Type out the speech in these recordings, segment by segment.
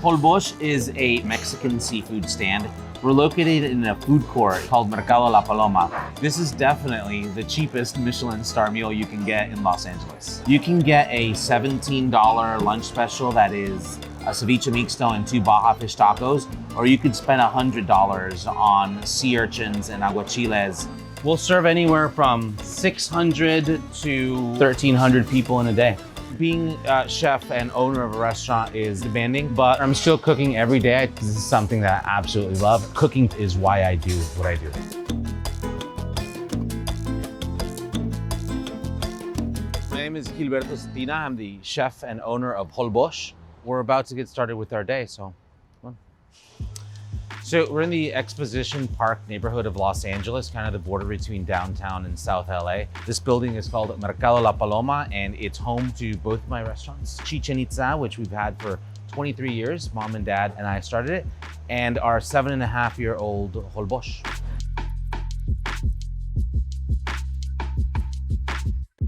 Holbox is a Mexican seafood stand. We're located in a food court called Mercado la Paloma. This is definitely the cheapest Michelin Star meal you can get in Los Angeles. You can get a $17 lunch special that is a ceviche mixto and 2 Baja fish tacos, or you could spend $100 on sea urchins and aguachiles. We'll serve anywhere from 600 to 1,300 people in a day. Being a chef and owner of a restaurant is demanding, but I'm still cooking every day. This is something that I absolutely love. Cooking is why I do what I do. My name is Gilberto Cetina. I'm the chef and owner of Holbox. We're about to get started with our day, so come on. So we're in the Exposition Park neighborhood of Los Angeles, kind of the border between downtown and South LA. This building is called Mercado la Paloma, and it's home to both my restaurants, Chichen Itza, which we've had for 23 years. Mom and Dad and I started it, and our 7.5-year-old Holbox.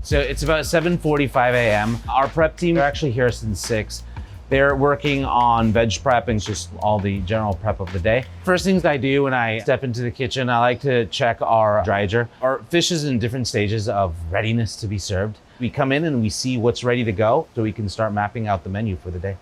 So it's about 7:45 a.m. Our prep team are actually here since 6. They're working on veg prep and just all the general prep of the day. First things I do when I step into the kitchen, I like to check our dryager. Our fish is in different stages of readiness to be served. We come in and we see what's ready to go so we can start mapping out the menu for the day.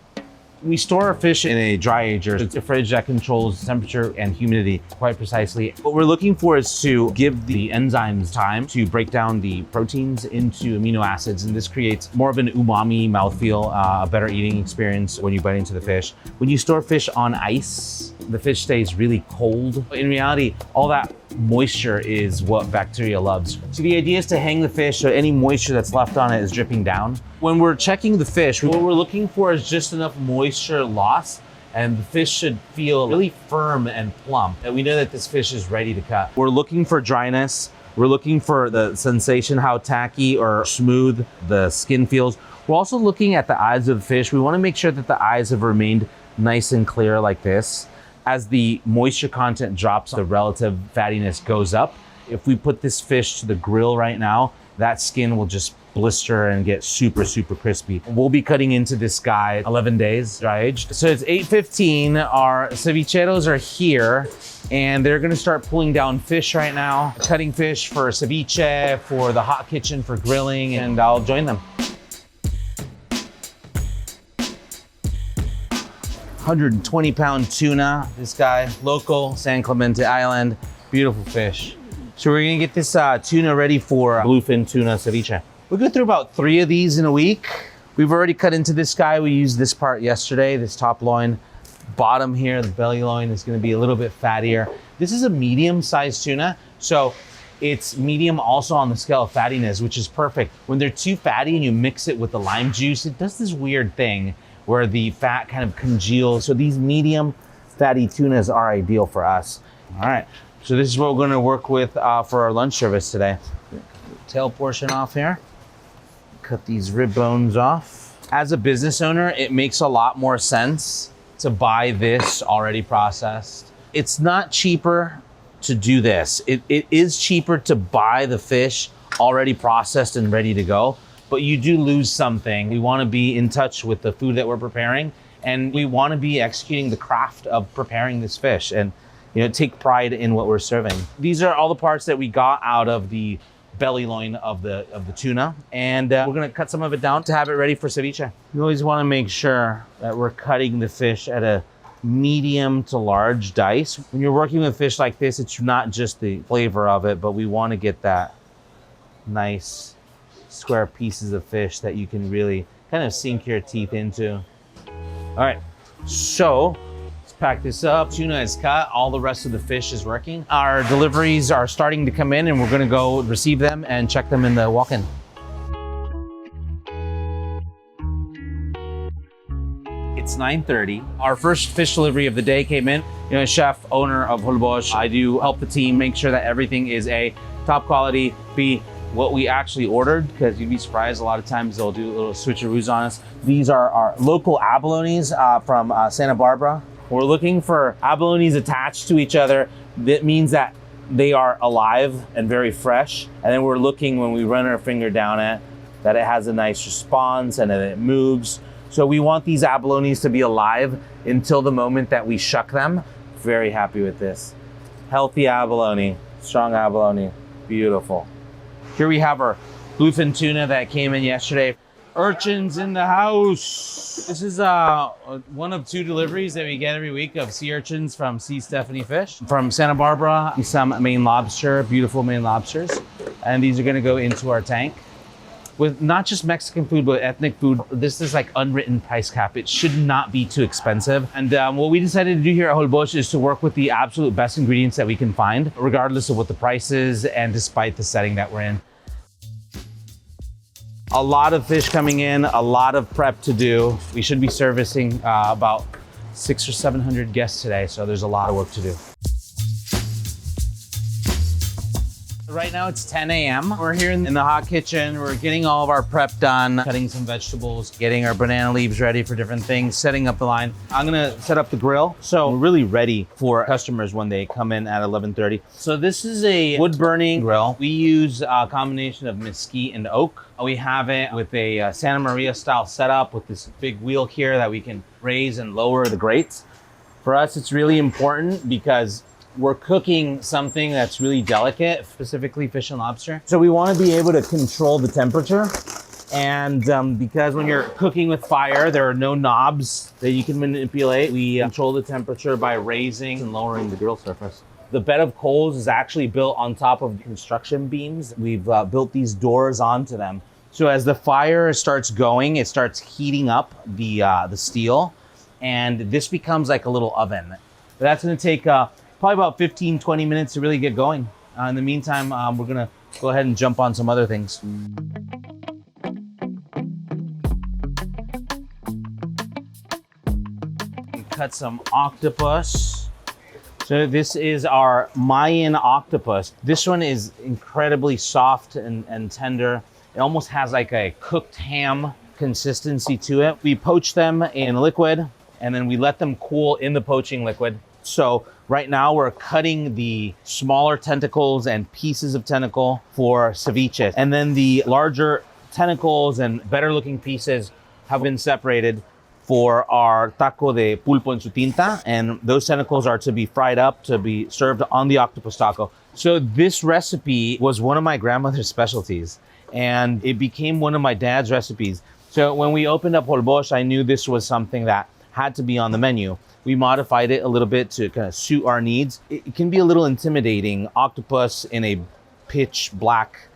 We store our fish in a dryager. It's a fridge that controls temperature and humidity quite precisely. What we're looking for is to give the enzymes time to break down the proteins into amino acids, and this creates more of an umami mouthfeel, a better eating experience when you bite into the fish. When you store fish on ice, the fish stays really cold. In reality, all that moisture is what bacteria loves. So the idea is to hang the fish so any moisture that's left on it is dripping down. When we're checking the fish, what we're looking for is just enough moisture loss, and the fish should feel really firm and plump. And we know that this fish is ready to cut. We're looking for dryness. We're looking for the sensation, how tacky or smooth the skin feels. We're also looking at the eyes of the fish. We want to make sure that the eyes have remained nice and clear like this. As the moisture content drops, the relative fattiness goes up. If we put this fish to the grill right now, that skin will just blister and get super, super crispy. We'll be cutting into this guy 11 days dry aged. So it's 8:15. Our cevicheros are here and they're gonna start pulling down fish right now, cutting fish for ceviche, for the hot kitchen, for grilling, and I'll join them. 120-pound tuna, this guy, local, San Clemente Island, beautiful fish. So we're gonna get this tuna ready for bluefin tuna ceviche. We go through about 3 of these in a week. We've already cut into this guy. We used this part yesterday, this top loin. Bottom here, the belly loin is gonna be a little bit fattier. This is a medium-sized tuna, so it's medium also on the scale of fattiness, which is perfect. When they're too fatty and you mix it with the lime juice, it does this weird thing where the fat kind of congeals. So these medium fatty tunas are ideal for us. All right, so this is what we're gonna work with for our lunch service today. Tail portion off here. Cut these rib bones off. As a business owner, it makes a lot more sense to buy this already processed. It's not cheaper to do this. It is cheaper to buy the fish already processed and ready to go, but you do lose something. We wanna be in touch with the food that we're preparing, and we wanna be executing the craft of preparing this fish and take pride in what we're serving. These are all the parts that we got out of the belly loin of the tuna, and we're gonna cut some of it down to have it ready for ceviche. You always wanna make sure that we're cutting the fish at a medium to large dice. When you're working with fish like this, it's not just the flavor of it, but we wanna get that nice square pieces of fish that you can really kind of sink your teeth into. All right, so let's pack this up. Tuna is cut, all the rest of the fish is working. Our deliveries are starting to come in and we're gonna go receive them and check them in the walk-in. It's 9:30. Our first fish delivery of the day came in. Chef, owner of Holbox, I do help the team make sure that everything is A, top quality, B, what we actually ordered, because you'd be surprised a lot of times they'll do little switcheroos on us. These are our local abalones from Santa Barbara. We're looking for abalones attached to each other. That means that they are alive and very fresh. And then we're looking, when we run our finger down it, that it has a nice response and that it moves. So we want these abalones to be alive until the moment that we shuck them. Very happy with this. Healthy abalone, strong abalone, beautiful. Here we have our bluefin tuna that came in yesterday. Urchins in the house. This is one of 2 deliveries that we get every week of sea urchins from Sea Stephanie Fish. From Santa Barbara, some Maine lobster, beautiful Maine lobsters. And these are gonna go into our tank. With not just Mexican food, but ethnic food, this is like unwritten price cap. It should not be too expensive. And what we decided to do here at Holbox is to work with the absolute best ingredients that we can find, regardless of what the price is and despite the setting that we're in. A lot of fish coming in, a lot of prep to do. We should be servicing about 600 or 700 guests today, so there's a lot of work to do. Right now it's 10 a.m. We're here in the hot kitchen. We're getting all of our prep done, cutting some vegetables, getting our banana leaves ready for different things, setting up the line. I'm gonna set up the grill. So we're really ready for customers when they come in at 11:30. So this is a wood burning grill. We use a combination of mesquite and oak. We have it with a Santa Maria style setup with this big wheel here that we can raise and lower the grates. For us, it's really important because we're cooking something that's really delicate, specifically fish and lobster. So we want to be able to control the temperature. And because when you're cooking with fire, there are no knobs that you can manipulate. We control the temperature by raising and lowering the grill surface. The bed of coals is actually built on top of construction beams. We've built these doors onto them. So as the fire starts going, it starts heating up the steel, and this becomes like a little oven. But that's gonna take probably about 15, 20 minutes to really get going. In the meantime, we're gonna go ahead and jump on some other things. Cut some octopus. So this is our Mayan octopus. This one is incredibly soft and tender. It almost has like a cooked ham consistency to it. We poach them in liquid and then we let them cool in the poaching liquid. So right now we're cutting the smaller tentacles and pieces of tentacle for ceviche. And then the larger tentacles and better looking pieces have been separated for our taco de pulpo en su tinta. And those tentacles are to be fried up to be served on the octopus taco. So this recipe was one of my grandmother's specialties and it became one of my dad's recipes. So when we opened up Holbox, I knew this was something that had to be on the menu. We modified it a little bit to kind of suit our needs. It can be a little intimidating, octopus in a pitch black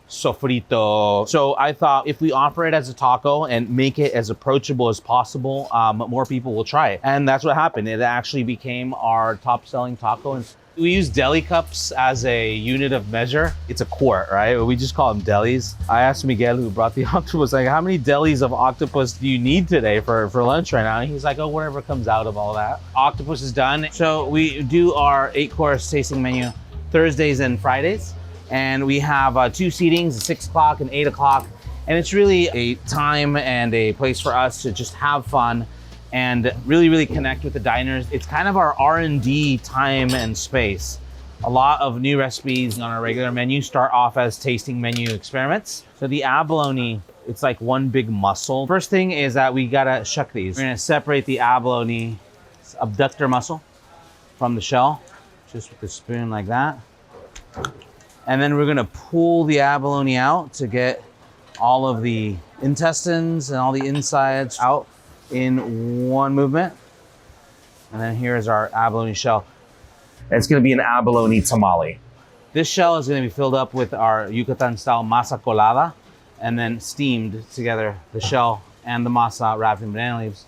sofrito. So I thought if we offer it as a taco and make it as approachable as possible, more people will try it. And that's what happened. It actually became our top selling taco. And we use deli cups as a unit of measure. It's a quart, right? We just call them delis. I asked Miguel, who brought the octopus, like, how many delis of octopus do you need today for lunch right now? And he's like, oh, whatever comes out of all that. Octopus is done. So we do our 8-course tasting menu Thursdays and Fridays. And we have 2 seatings, 6 o'clock and 8 o'clock. And it's really a time and a place for us to just have fun and really, really connect with the diners. It's kind of our R&D time and space. A lot of new recipes on our regular menu start off as tasting menu experiments. So the abalone, it's like one big muscle. First thing is that we gotta shuck these. We're gonna separate the abalone abductor muscle from the shell, just with the spoon like that. And then we're gonna pull the abalone out to get all of the intestines and all the insides out in one movement. And then here's our abalone shell. It's gonna be an abalone tamale. This shell is gonna be filled up with our Yucatan style masa colada and then steamed together, the shell and the masa wrapped in banana leaves.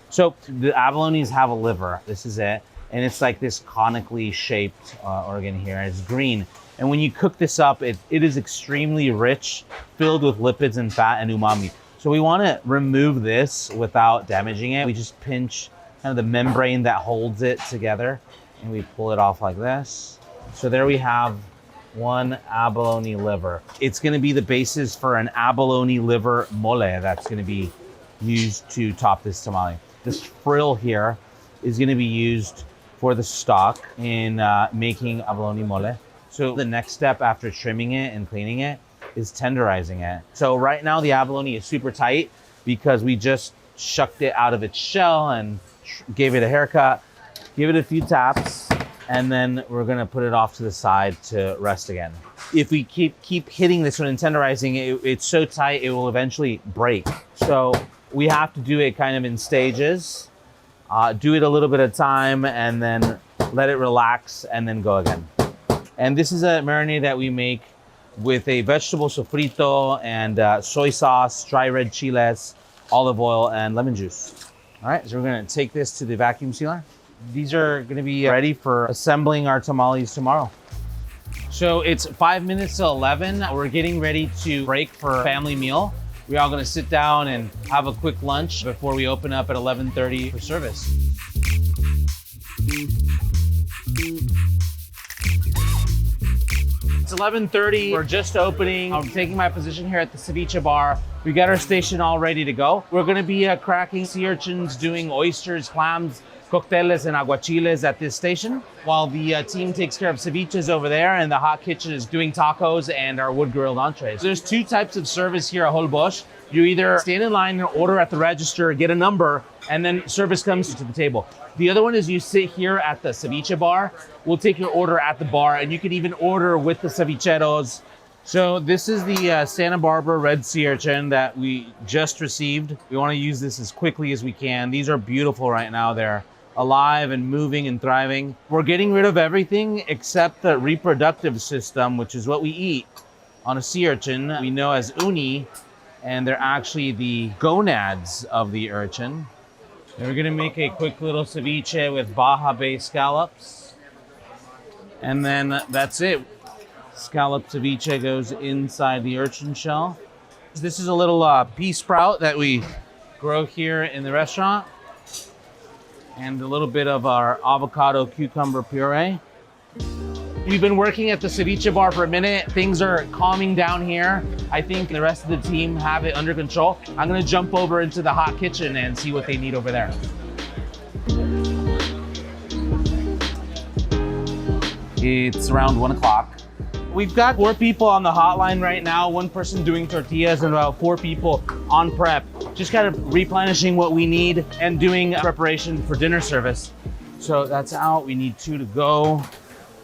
So the abalones have a liver, this is it. And it's like this conically shaped organ here, it's green. And when you cook this up, it is extremely rich, filled with lipids and fat and umami. So we want to remove this without damaging it. We just pinch kind of the membrane that holds it together and we pull it off like this. So there we have one abalone liver. It's going to be the basis for an abalone liver mole that's going to be used to top this tamale. This frill here is going to be used for the stock in making abalone mole. So the next step after trimming it and cleaning it is tenderizing it. So right now the abalone is super tight because we just shucked it out of its shell and gave it a haircut. Give it a few taps, and then we're gonna put it off to the side to rest again. If we keep hitting this one and tenderizing it, it's so tight it will eventually break. So we have to do it kind of in stages. Do it a little bit at a time, and then let it relax, and then go again. And this is a marinade that we make with a vegetable sofrito and soy sauce, dry red chiles, olive oil, and lemon juice. All right, so we're gonna take this to the vacuum sealer. These are gonna be ready for assembling our tamales tomorrow. So it's 5 minutes to 11. We're getting ready to break for family meal. We're all gonna sit down and have a quick lunch before we open up at 11:30 for service. It's 11:30, we're just opening. I'm taking my position here at the ceviche bar. We got our station all ready to go. We're gonna be cracking sea urchins, doing oysters, clams, cocteles, and aguachiles at this station, while the team takes care of ceviches over there, and the hot kitchen is doing tacos and our wood-grilled entrees. There's two types of service here at Holbox. You either stand in line and order at the register, get a number, and then service comes to the table. The other one is you sit here at the ceviche bar. We'll take your order at the bar, and you can even order with the cevicheros. So this is the Santa Barbara red sea urchin that we just received. We want to use this as quickly as we can. These are beautiful right now. They're alive and moving and thriving. We're getting rid of everything except the reproductive system, which is what we eat on a sea urchin. We know as uni, and they're actually the gonads of the urchin. And we're gonna make a quick little ceviche with Baja Bay scallops. And then that's it. Scallop ceviche goes inside the urchin shell. This is a little pea sprout that we grow here in the restaurant. And a little bit of our avocado cucumber puree. We've been working at the ceviche bar for a minute. Things are calming down here. I think the rest of the team have it under control. I'm gonna jump over into the hot kitchen and see what they need over there. It's around 1 o'clock. We've got 4 people on the hotline right now, 1 person doing tortillas and about 4 people on prep. Just kind of replenishing what we need and doing preparation for dinner service. So that's out, we need 2 to go.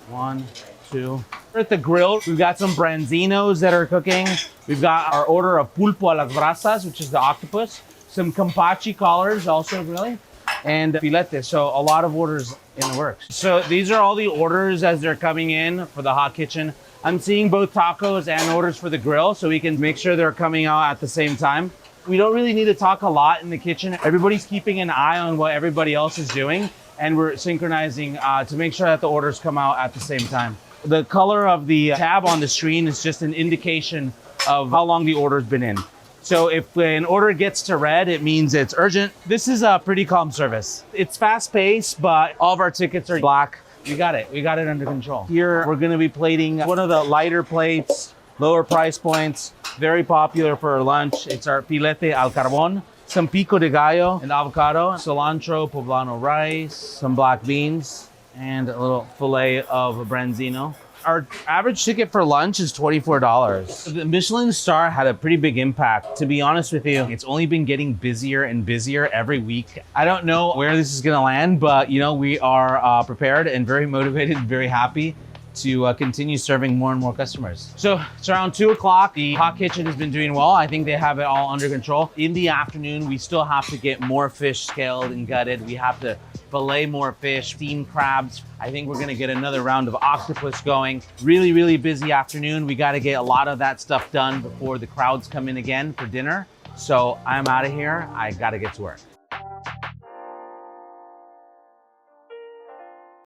1, 2. We're at the grill. We've got some branzinos that are cooking. We've got our order of pulpo a las brasas, which is the octopus. Some campachi collars also grilling, and filete. So a lot of orders in the works. So these are all the orders as they're coming in for the hot kitchen. I'm seeing both tacos and orders for the grill, so we can make sure they're coming out at the same time. We don't really need to talk a lot in the kitchen. Everybody's keeping an eye on what everybody else is doing, and we're synchronizing to make sure that the orders come out at the same time. The color of the tab on the screen is just an indication of how long the order's been in. So if an order gets to red, it means it's urgent. This is a pretty calm service. It's fast paced, but all of our tickets are black. We got it under control. Here, we're gonna be plating one of the lighter plates, lower price points, very popular for lunch. It's our filete al carbon, some pico de gallo and avocado, cilantro, poblano rice, some black beans, and a little fillet of branzino. Our average ticket for lunch is $24. The Michelin Star had a pretty big impact. To be honest with you, it's only been getting busier and busier every week. I don't know where this is gonna land, but you know, we are prepared and very motivated, very happy to continue serving more and more customers. So it's around 2 o'clock. The hot kitchen has been doing well. I think they have it all under control. In the afternoon, we still have to get more fish scaled and gutted. We have to fillet more fish, steamed crabs. I think we're gonna get another round of octopus going. Really, really busy afternoon. We gotta get a lot of that stuff done before the crowds come in again for dinner. So I'm out of here. I gotta get to work.